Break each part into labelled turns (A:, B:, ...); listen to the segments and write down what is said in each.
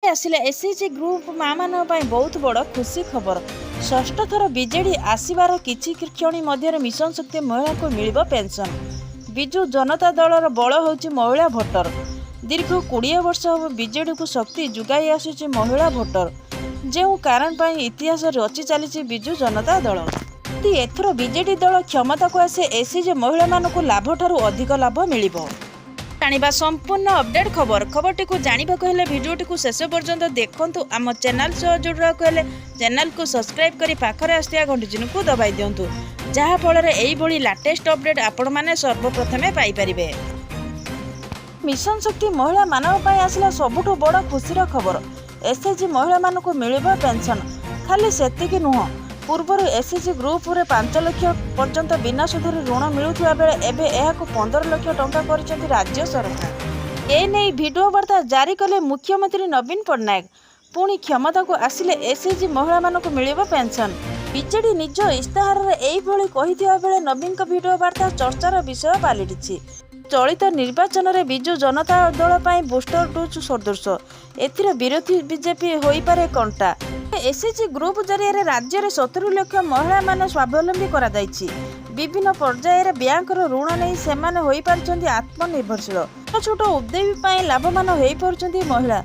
A: आसिले SHG group माँ मान बहुत बड़ खुशी खबर। षष्ठ थर बीजेडी आसबार किछि क्षण मध्य मिशन शक्ति महिला को मिल पेंशन। विजु जनता दलर बल होची महिला भोटर। दीर्घ 20 वर्ष हम बीजेडी को शक्ति जुगाई आसुची महिला भोटर, जो कारण पर इतिहास रचि चली विजु जनता दल। एथर बीजेडी दल क्षमता को आसे एसएचजी महिला मानक लाभ ठारू अधिक लाभ मिलिबो। जानिबा संपूर्ण अपडेट खबरटी को जानिबा हेले भिडियोटी को शेष पर्यंत देखंतु। आम चैनल सह जोड़ा हेले चैनल को सब्सक्राइब करी पाखरे आस्थिया घंटी चिन्ह को दबाई दियंतु, जहा फल रे एई भली लेटेस्ट अपडेट आपण माने सर्वप्रथमे पाई परिबे। मिशन शक्ति महिला मानव पई आसला सबुठो बड़ खुशीर खबर। एसएचजी महिला मानक मिलिबा पेंशन। खाली सेतिकी नुह, पूर्वर एसएचजी ग्रुप रे 5 लाख पर्यंत बिना सुधरे ऋण मिलुथिबा बेले एबे एहाको 15 लाख टंका करिसेंती राज्य सरकार। ए नै वीडियो वार्ता जारी कले मुख्यमंत्री नवीन पट्टनायक। पुणी क्षमता को आसिले एसएचजी महिला मानक मिलिबा पेंशन। बीजेडी निज इस्ताहार रे एई भली कहिथिबा बेले नवीन का वीडियो वार्ता चर्चार विषय पालिटिछि। चलित निर्वाचन में विजु जनता दल पर बूस्टर डोज सदृश एथिर विरोधी बीजेपी होई पारे कंटा। एसएचजी ग्रुप जरिए राज्य में 70 लाख महिला मान स्वावलंबी करा जायछि। विभिन्न पर्यायर बैंक ऋण नहीं सेमाने होई पारछन्ति आत्मनिर्भरशील। छोट उद्योगी ପାଇଁ लाभवान होई पारछन्ति महिला।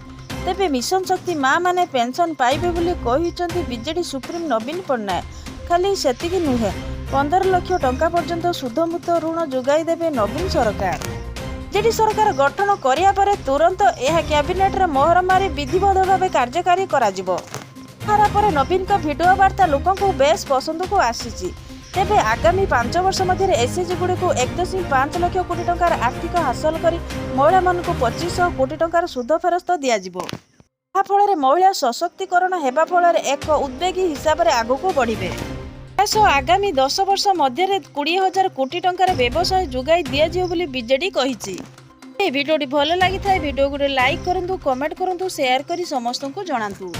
A: तेबे मिशन शक्ति माँ माने पेंशन पाइबे बोली कहिसन्ति बीजेडी सुप्रीम नवीन पट्टनायक। खाली सेतिकी नुहे, 15 लाख टंका पर्यंत सुधमुक्त ऋण जोगाई देबे नवीन सरकार। बीजेडी सरकार गठन करिया परे तुरंत यह कैबिनेट रे मोहर मारी विधिवत भाव कार्यकारी करा जिवो। हारा परे नवीन का वीडियो वार्ता लोकों को बेस पसंद को आसीची। तेबे आगामी 5 वर्ष मध्य एसएचजी गुड़ी को 1.5 लाख कोटी टंकार आर्थिक हासिल करी महिला मानक 2500 कोटी टंकार सुध फेरस्त दिया जिवो। आ फल रे महिला सशक्तिकरण हेबा फल रे एक उद्वेगी हिसाब रे आगु को बढ़िबे। आगामी 10 वर्ष मध्य 20,000 कोटी टंकार व्यवसाय जोगाई दिया जिवो बोली बीजेडी कहिछि। ए वीडियोटी भल लागि थाए वीडियो को लाइक करंतु, कमेंट करंतु, शेयर करी समस्त को जणांतु।